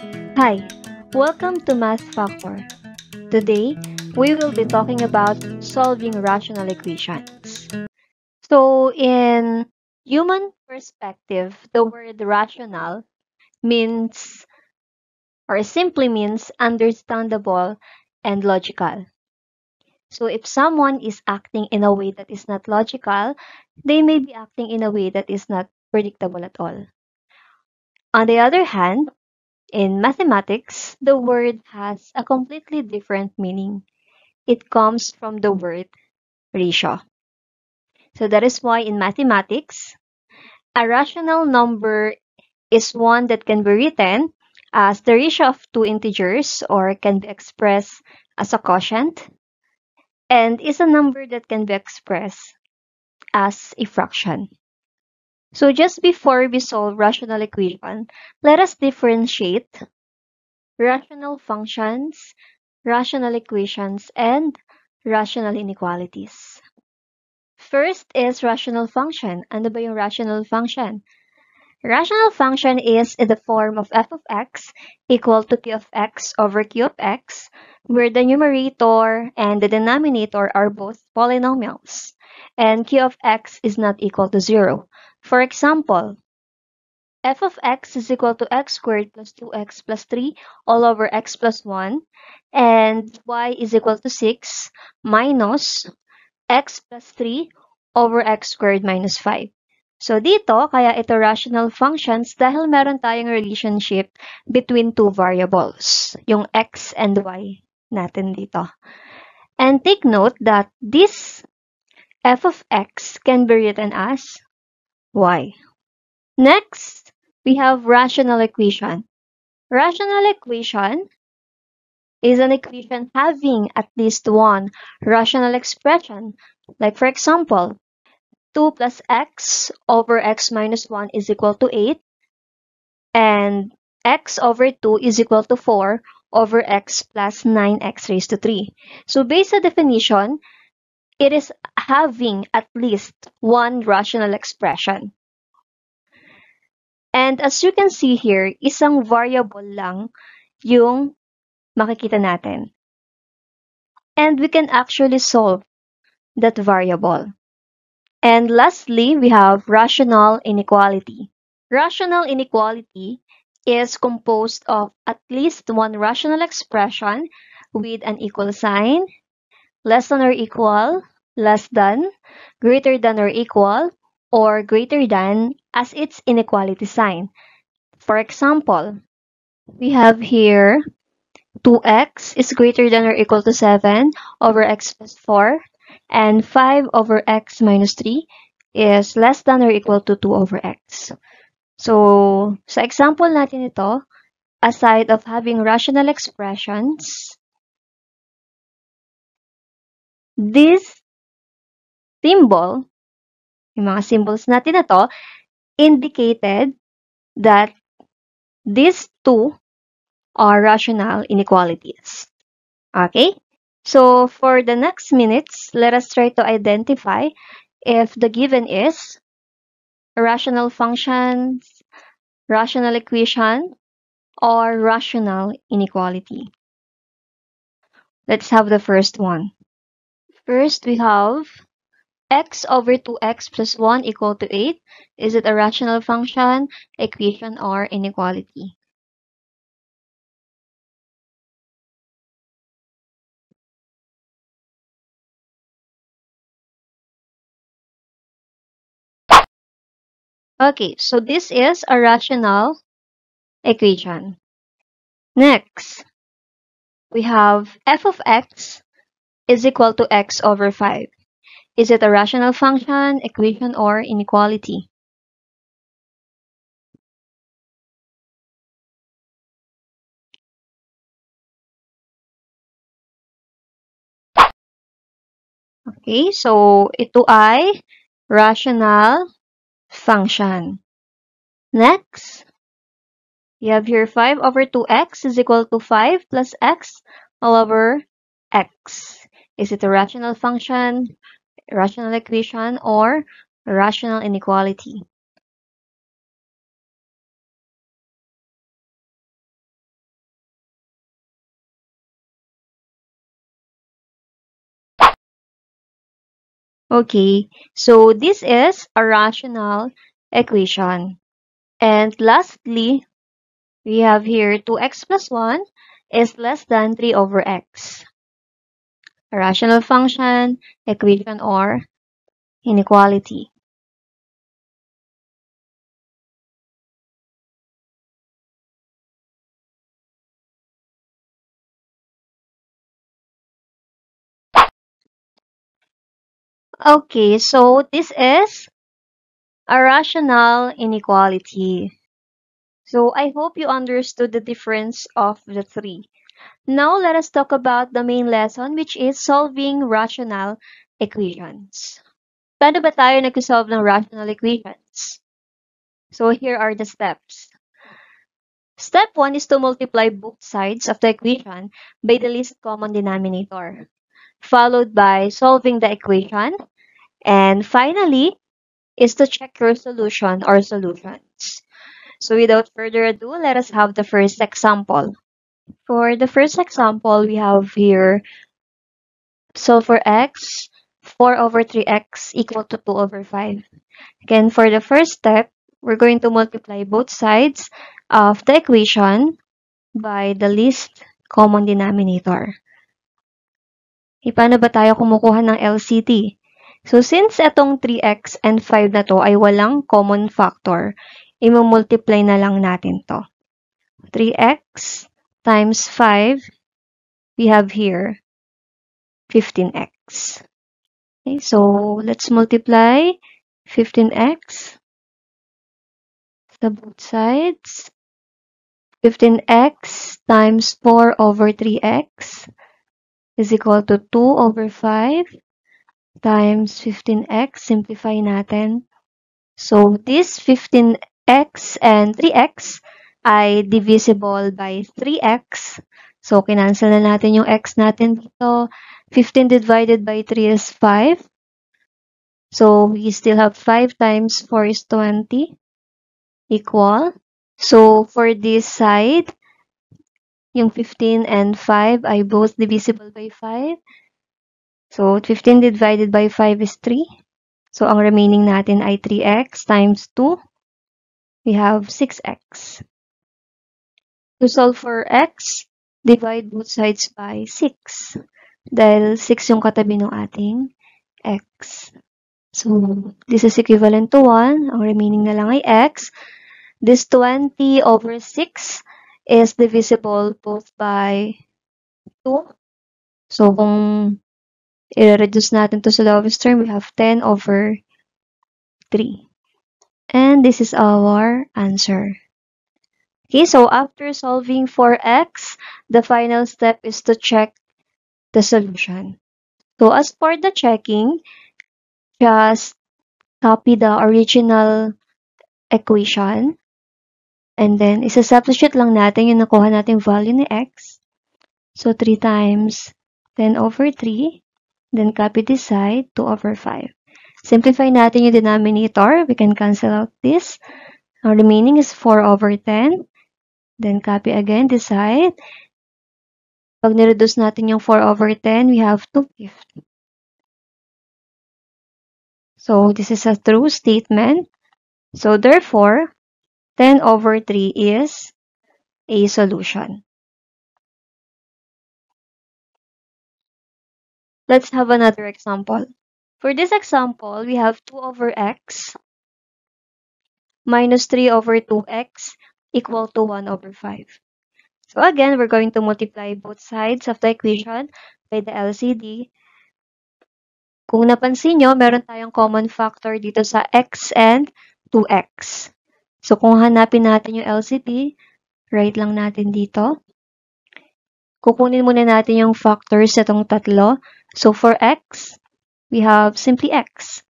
Hi, welcome to Math Factor. Today, we will be talking about solving rational equations. So, in human perspective, the word rational means or simply means understandable and logical. So, if someone is acting in a way that is not logical, they may be acting in a way that is not predictable at all. On the other hand, in mathematics, the word has a completely different meaning. It comes from the word ratio. So that is why in mathematics, a rational number is one that can be written as the ratio of two integers or can be expressed as a quotient and is a number that can be expressed as a fraction. So just before we solve rational equation, let us differentiate rational functions, rational equations, and rational inequalities. First is rational function. Ano ba yung rational function? Rational function is in the form of f of x equal to p of x over q of x, where the numerator and the denominator are both polynomials, and q of x is not equal to 0. For example, f of x is equal to x squared plus 2x plus 3 all over x plus 1, and y is equal to 6 minus x plus 3 over x squared minus 5. So dito, kaya ito rational functions dahil meron tayong relationship between two variables, yung x and y natin dito. And take note that this f of x can be written as y. Next, we have rational equation. Rational equation is an equation having at least one rational expression. Like for example, 2 plus x over x minus 1 is equal to 8, and x over 2 is equal to 4 over x plus 9x raised to 3. So based on definition, it is having at least one rational expression. And as you can see here, isang variable lang yung makikita natin. And we can actually solve that variable. And lastly, we have rational inequality. Rational inequality is composed of at least one rational expression with an equal sign, less than or equal, less than, greater than or equal, or greater than as its inequality sign. For example, we have here 2x is greater than or equal to 7 over x plus 4, and 5 over x minus 3 is less than or equal to 2 over x. So, sa example natin ito, aside of having rational expressions, this symbol, yung mga symbols natin na to, indicated that these two are rational inequalities. Okay? So, for the next minutes, let us try to identify if the given is rational functions, rational equation, or rational inequality. Let's have the first one. First, we have x over 2x plus 1 equal to 8. Is it a rational function, equation, or inequality? Okay, so this is a rational equation. Next, we have f of x is equal to x over 5. Is it a rational function, equation, or inequality? Okay, so ito ay rational function. Next, you have here 5 over 2x is equal to 5 plus x all over x. Is it a rational function, rational equation, or rational inequality? Okay, so this is a rational equation. And lastly, we have here 2x plus 1 is less than 3 over x. A rational function, equation, or inequality. Okay, so this is a rational inequality. So I hope you understood the difference of the three. Now let us talk about the main lesson, which is solving rational equations. Paano ba tayo nag-solve ng rational equations? So here are the steps. Step 1 is to multiply both sides of the equation by the least common denominator, followed by solving the equation, and finally is to check your solution or solutions. So without further ado, let us have the first example. For the first example, we have here, so for x, 4 over 3x equal to 2 over 5. Again, for the first step, we're going to multiply both sides of the equation by the least common denominator. Paano ba tayo kumukuha ng LCT? So, since itong 3x and 5 na to ay walang common factor, i-multiply na lang natin to. 3x times 5, we have here 15x. Okay, so let's multiply 15x sa both sides. 15x times 4 over 3x is equal to 2 over 5 times 15x. Simplify natin. So, this 15x and 3x ay divisible by 3x. So, kinancel na natin yung x natin dito. 15 divided by 3 is 5. So, we still have 5 times 4 is 20 equal. So, for this side, yung 15 and 5 ay both divisible by 5. So, 15 divided by 5 is 3. So, ang remaining natin ay 3x times 2. We have 6x. To solve for x, divide both sides by 6. Dahil 6 yung katabi ng ating x. So, this is equivalent to 1. Ang remaining na lang ay x. This 20 over 6 is divisible both by 2. So, kung i-reduce natin to sa lowest term, we have 10 over 3. And this is our answer. Okay, so after solving for x, the final step is to check the solution. So as for the checking, just copy the original equation and then isa-substitute lang natin yung nakuha nating value ni x. So 3 times 10 over 3, then copy this side, 2 over 5. Simplify natin yung denominator. We can cancel out this. Our remaining is 4 over 10. Then copy again this side. Pag nireduce natin yung 4 over 10, we have 2/5. So this is a true statement. So therefore, 10 over 3 is a solution. Let's have another example. For this example, we have 2 over x minus 3 over 2x equal to 1 over 5. So again, we're going to multiply both sides of the equation by the LCD. Kung napansin nyo, meron tayong common factor dito sa x and 2x. So kung hanapin natin yung LCD, write lang natin dito. Kukunin muna natin yung factors itong tatlo. So for x, we have simply x.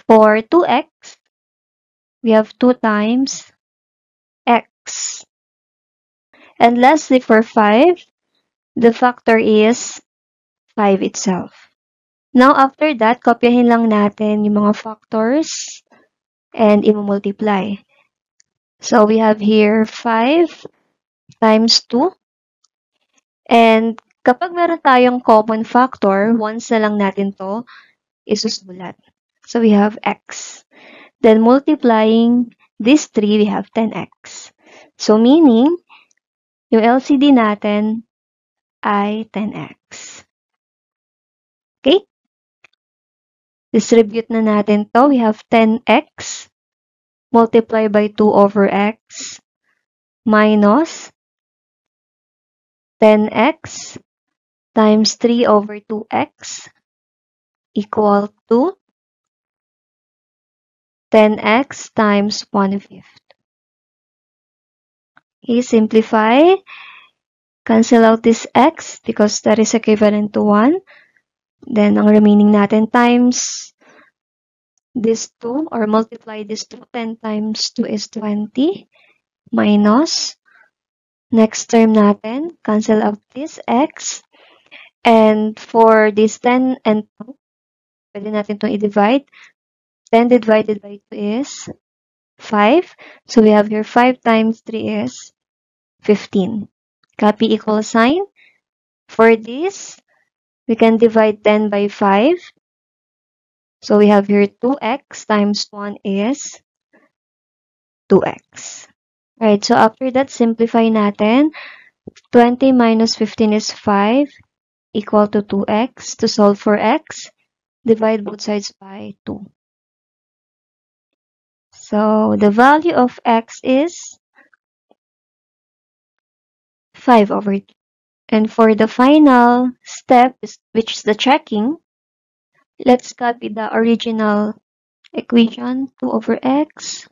For 2x, we have 2 times x. And lastly, for 5, the factor is 5 itself. Now, after that, kopyahin lang natin yung mga factors and i-multiply. So we have here 5 times 2. And Kapag meron tayong common factor, once na lang natin to isusulat. So we have x. Then multiplying these 3, we have 10x. So meaning, yung LCD natin ay 10x. Okay? Distribute na natin to. We have 10x multiplied by 2 over x minus 10x times 3 over 2x equal to 10x times 1/5. Okay, simplify. Cancel out this x because that is equivalent to 1. Then, ang remaining natin times this 2 or multiply this 2. 10 times 2 is 20 minus next term natin, cancel out this x. And for this 10 and 2, pwede natin itong i-divide. 10 divided by 2 is 5. So we have here 5 times 3 is 15. Copy equal sign. For this, we can divide 10 by 5. So we have here 2x times 1 is 2x. Right, so after that, simplify natin. 20 minus 15 is 5 equal to 2x. To solve for x, divide both sides by 2. So the value of x is 5 over 2. And for the final step, which is the checking, let's copy the original equation. 2 over x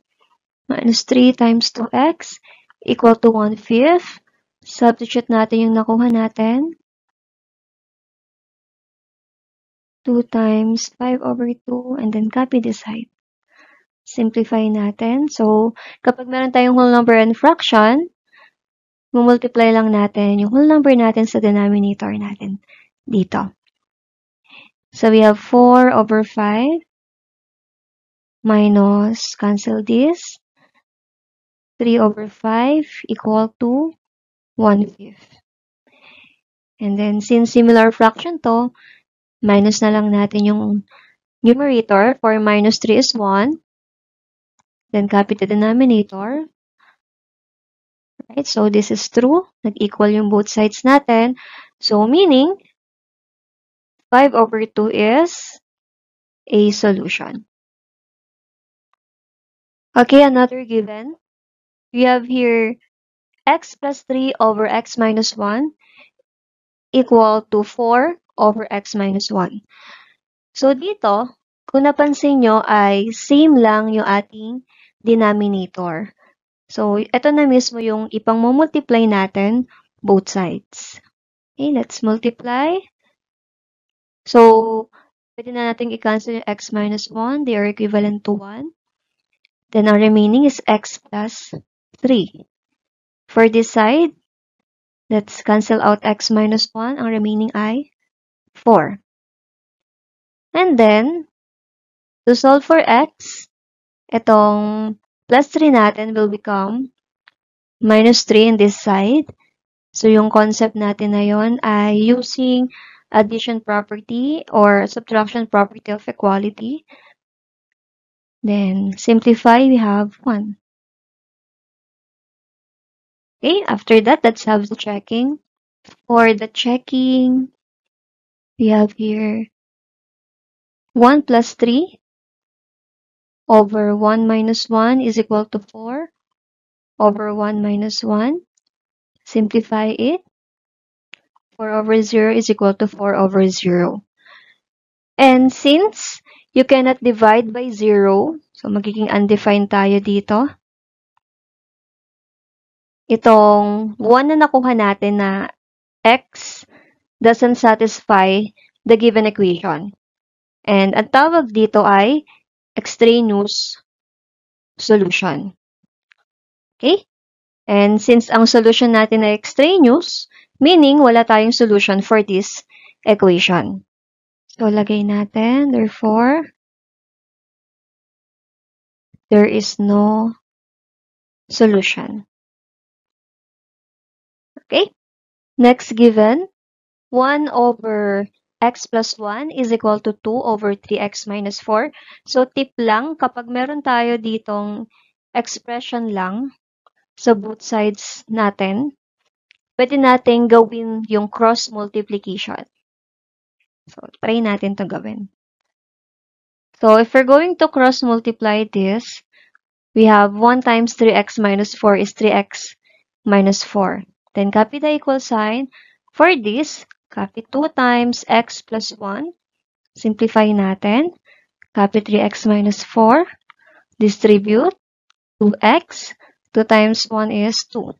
minus 3 times 2x equal to 1/5. Substitute natin yung nakuha natin. 2 times 5 over 2 and then copy this side. Simplify natin. So, kapag meron tayong whole number and fraction, multiply lang natin yung whole number natin sa denominator natin dito. So, we have 4 over 5 minus, cancel this, 3 over 5 equal to 1/5. And then, since similar fraction to, minus na lang natin yung numerator. 4 minus 3 is 1. Then, copy the denominator. Right? So, this is true. Nag-equal yung both sides natin. So, meaning, 5 over 2 is a solution. Okay, another given. We have here x plus 3 over x minus 1 equal to 4 over x minus 1. So, dito, kung napansin nyo ay same lang yung ating denominator. So, ito na mismo yung ipang-multiply natin both sides. Okay, let's multiply. So, pwede na natin i-cancel yung x minus 1. They are equivalent to 1. Then, our remaining is x plus 3. For this side, let's cancel out x minus 1. Ang remaining ay 4. And then, to solve for x, itong plus 3 natin will become minus 3 in this side. So, yung concept natin na yon ay using addition property or subtraction property of equality. Then, simplify, we have 1. Okay, after that, let's have the checking. For the checking, we have here 1 plus 3 over 1 minus 1 is equal to 4 over 1 minus 1. Simplify it. 4 over 0 is equal to 4 over 0. And since you cannot divide by 0, so magiging undefined tayo dito. Itong 1 na nakuha natin na x doesn't satisfy the given equation. And ang tawag dito ay extraneous solution. Okay? And since ang solution natin ay extraneous, meaning wala tayong solution for this equation. So, lagay natin, therefore, there is no solution. Okay? Next given, 1 over x plus 1 is equal to 2 over 3x minus 4. So, tip lang, kapag meron tayo ditong expression lang sa both sides natin, pwede natin gawin yung cross multiplication. So, try natin to gawin. So, if we're going to cross multiply this, we have 1 times 3x minus 4 is 3x minus 4. Then, copy the equal sign. For this, copy 2 times x plus 1. Simplify natin. Copy 3x minus 4. Distribute 2x. 2 times 1 is 2.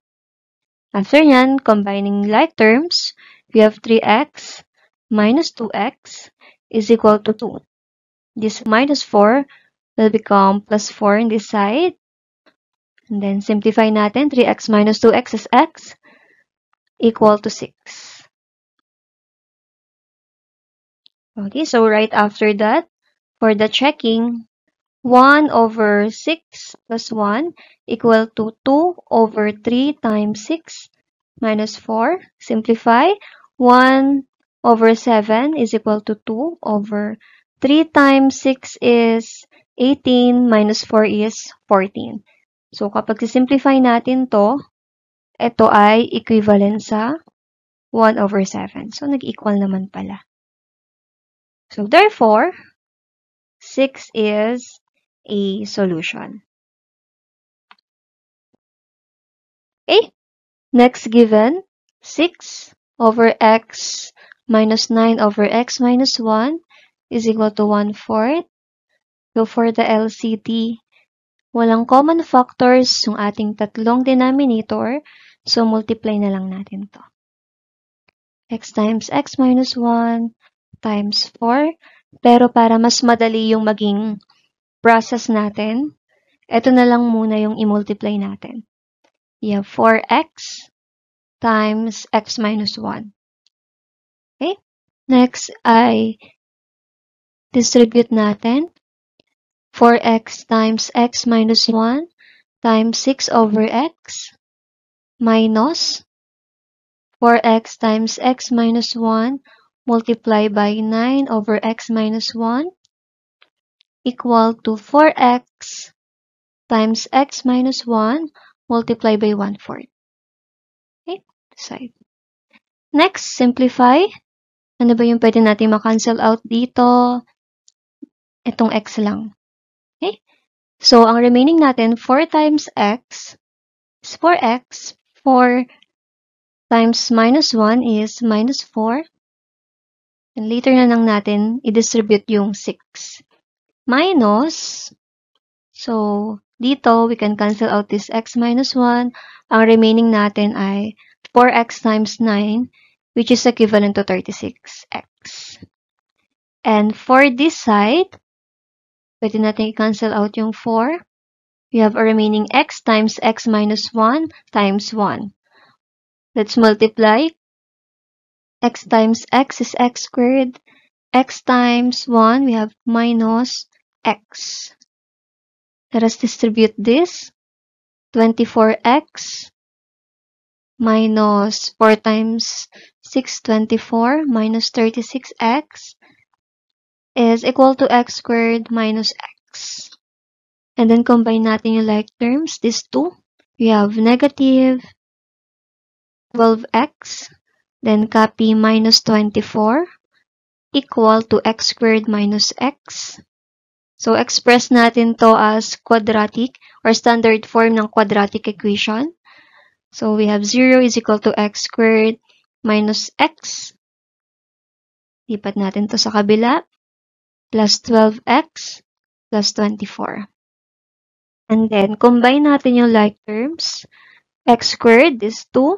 After yan, combining like terms, we have 3x minus 2x is equal to 2. This minus 4 will become plus 4 in this side. And then simplify natin. 3x minus 2x is x equal to 6. Okay, so right after that, for the checking, 1 over 6 plus 1 equal to 2 over 3 times 6 minus 4. Simplify. 1 over 7 is equal to 2 over 3 times 6 is 18 minus 4 is 14. So, kapag simplify natin to, ito ay equivalent sa 1 over 7. So, nag-equal naman pala. So, therefore, 6 is a solution. Okay, next given, 6 over x minus 9 over x minus 1 is equal to 1/4. So, for the LCT, walang common factors yung ating tatlong denominator. So, multiply na lang natin to. X times x minus 1 times 4. Pero para mas madali yung maging process natin, ito na lang muna yung i-multiply natin. You have 4x times x minus 1. Okay? Next ay distribute natin. 4x times x minus 1 times 6 over x minus 4x times x minus 1 multiplied by 9 over x minus 1 equal to 4x times x minus 1 multiplied by 1/4. Okay, side. Next, simplify. Ano ba yung pwede natin ma-cancel out dito? Itong x lang. Okay? So, ang remaining natin, 4 times x is 4x. 4 times minus 1 is minus 4. And later na lang natin i-distribute yung 6. Minus, so, dito, we can cancel out this x minus 1. Ang remaining natin ay 4x times 9, which is equivalent to 36x. And for this side, pwede natin i-cancel out yung 4. We have a remaining x times x minus 1 times 1. Let's multiply. X times x is x squared. X times 1, we have minus x. Let us distribute this. 24x minus 4 times 6, 24 minus 36x is equal to x squared minus x. And then combine natin yung like terms, these two. We have negative 12x, then copy minus 24 equal to x squared minus x. So, express natin to as quadratic or standard form ng quadratic equation. So, we have 0 is equal to x squared minus x. Lipat natin to sa kabila. Plus 12x plus 24. And then, combine natin yung like terms. X squared is 2.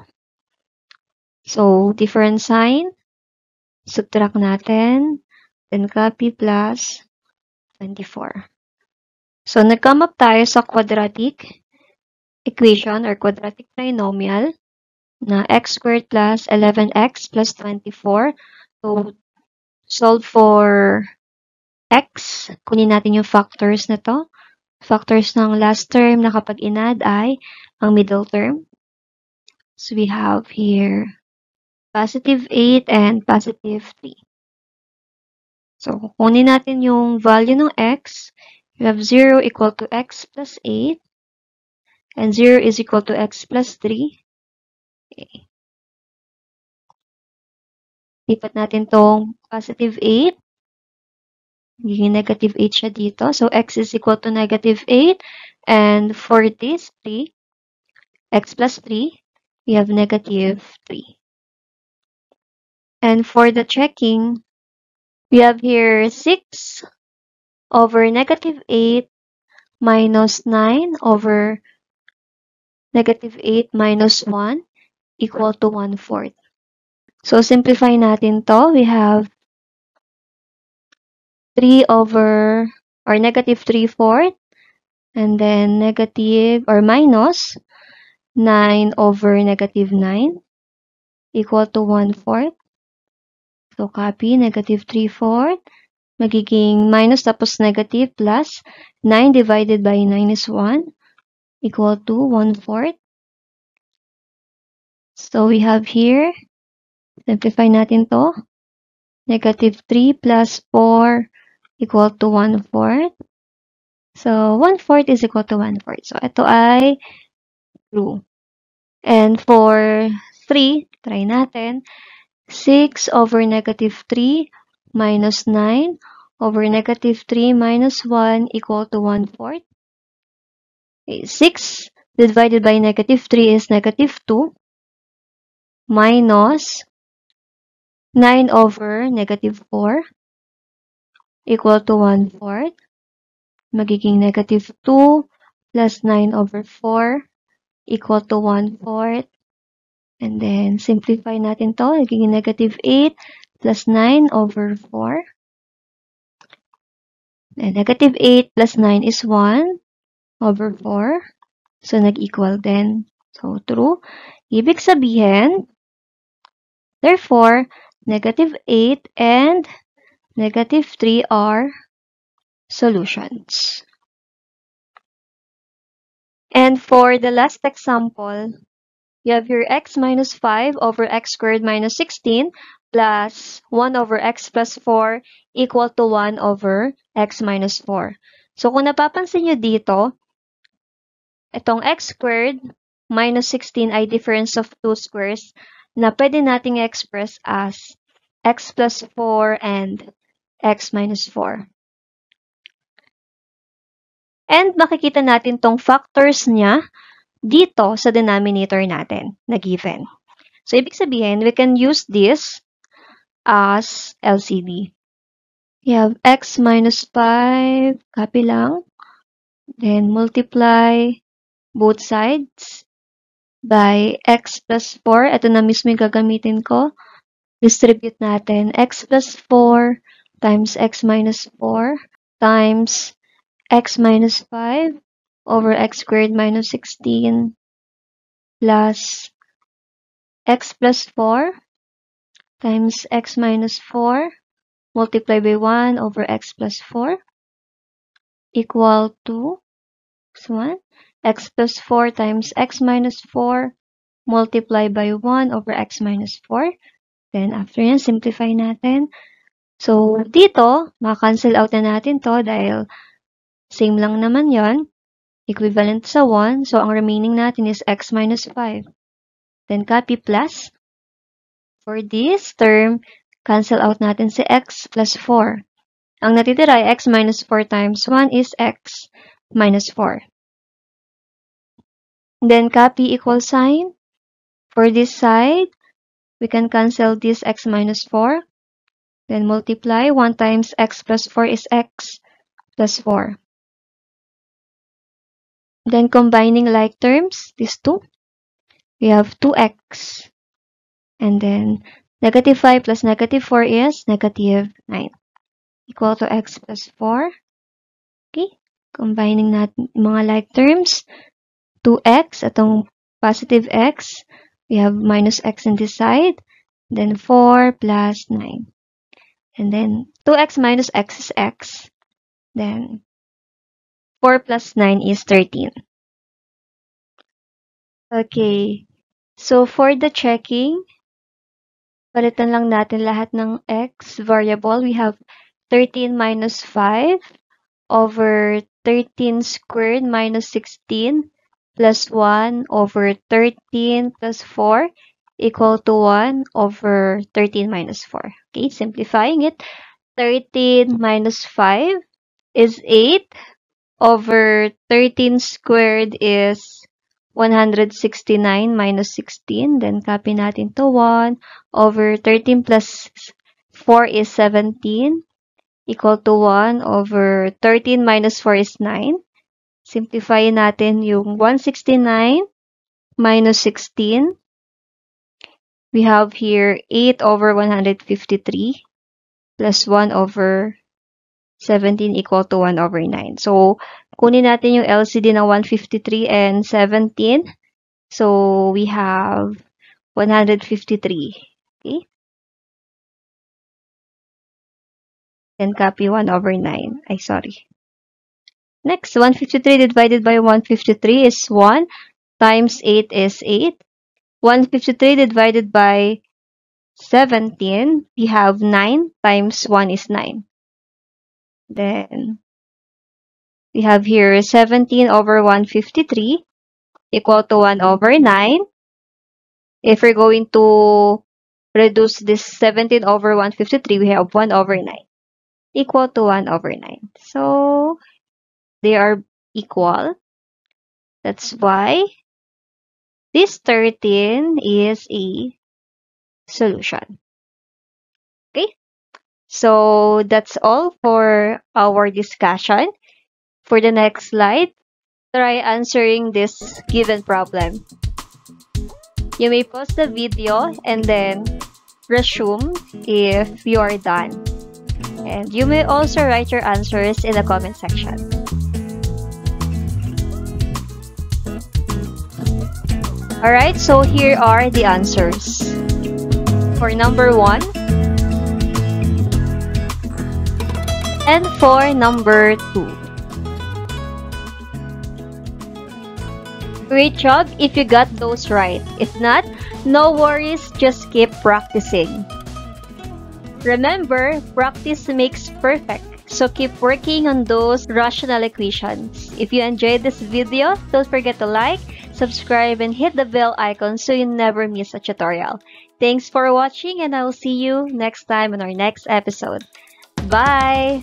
So, different sign. Subtract natin. Then, copy plus 24. So, nag-come up tayo sa quadratic equation or quadratic trinomial na x squared plus 11x plus 24. So, solve for x. Kunin natin yung factors na to. Factors ng last term na kapag in-add ay ang middle term. So, we have here positive 8, and positive 3. So, kukunin natin yung value ng x. We have 0 equal to x plus 8, and 0 is equal to x plus 3. Okay. Lipat natin tong positive 8. Magiging negative 8 siya dito. So, x is equal to negative 8. And for this 3, x plus 3, we have negative 3. And for the checking, we have here 6 over negative 8 minus 9 over negative 8 minus 1 equal to 1/4. So, simplify natin to. We have 3 over, or negative 3/4, and then negative, or minus 9 over negative 9 equal to 1/4. So, copy, negative 3/4. Magiging minus tapos negative plus 9 divided by 9 is 1 equal to 1/4. So, we have here, simplify natin to. Negative 3 plus 4 equal to 1/4. So, 1/4 is equal to 1/4. So, ito ay true. And for 3, try natin. 6 over negative 3 minus 9 over negative 3 minus 1 equal to 1/4. Okay, 6 divided by negative 3 is negative 2 minus 9 over negative 4 equal to 1/4. Magiging negative 2 plus 9 over 4 equal to 1/4. And then, simplify natin to. Nagiging negative 8 plus 9 over 4. And negative 8 plus 9 is 1 over 4. So, nag-equal din. So, true. Ibig sabihin, therefore, negative 8 and negative 3 are solutions. And for the last example, you have your x minus 5 over x squared minus 16 plus 1 over x plus 4 equal to 1 over x minus 4. So, kung napapansin nyo dito, itong x squared minus 16 ay difference of two squares na pwede nating express as x plus 4 and x minus 4. And makikita natin tong factors niya dito sa denominator natin na given. So, ibig sabihin, we can use this as LCD. We have x minus 5, copy lang. Then, multiply both sides by x plus 4. Ito na mismo yung gagamitin ko. Distribute natin x plus 4 times x minus 4 times x minus 5 over x squared minus 16 plus x plus 4 times x minus 4 multiplied by 1 over x plus 4 equal to this one. X plus 4 times x minus 4 multiplied by 1 over x minus 4. Then, after yan, simplify natin. So, dito, maka-cancel out na natin to dahil same lang naman yon, equivalent sa 1. So, ang remaining natin is x minus 5. Then, copy plus. For this term, cancel out natin si x plus 4. Ang natitira ay x minus 4 times 1 is x minus 4. Then, copy equal sign. For this side, we can cancel this x minus 4. Then, multiply. 1 times x plus 4 is x plus 4. Then, combining like terms, these two, we have 2x. And then, negative 5 plus negative 4 is negative 9. Equal to x plus 4. Okay. Combining natin mga like terms. 2x, atong positive x. We have minus x in this side. Then 4 plus 9. And then 2x minus x is x. Then 4 plus 9 is 13. Okay. So for the checking, Palitan lang natin lahat ng x variable. We have 13 minus 5 over 13 squared minus 16 plus 1 over 13 plus 4 equal to 1 over 13 minus 4. Okay, simplifying it, 13 minus 5 is 8 over 13 squared is 169 minus 16. Then copy natin to 1 over 13 plus 4 is 17 equal to 1 over 13 minus 4 is 9. Simplify natin yung 169 minus 16. We have here 8 over 153 plus 1 over 17 equal to 1 over 9. So, kunin natin yung LCD ng 153 and 17. So, we have 153. Okay? And copy 1 over 9. Sorry. Next, 153 divided by 153 is 1 times 8 is 8. 153 divided by 17, we have 9 times 1 is 9. Then, we have here 17 over 153 equal to 1 over 9. If we're going to reduce this 17 over 153, we have 1 over 9 equal to 1 over 9. So, they are equal. That's why this 13 is a solution. Okay? So, that's all for our discussion. For the next slide, try answering this given problem. You may pause the video and then resume if you are done. And you may also write your answers in the comment section. Alright, so here are the answers. For number 1 and for number 2. Great job if you got those right. If not, no worries, just keep practicing. Remember, practice makes perfect. So keep working on those rational equations. If you enjoyed this video, don't forget to like, subscribe, and hit the bell icon so you never miss a tutorial. Thanks for watching, and I will see you next time on our next episode. Bye!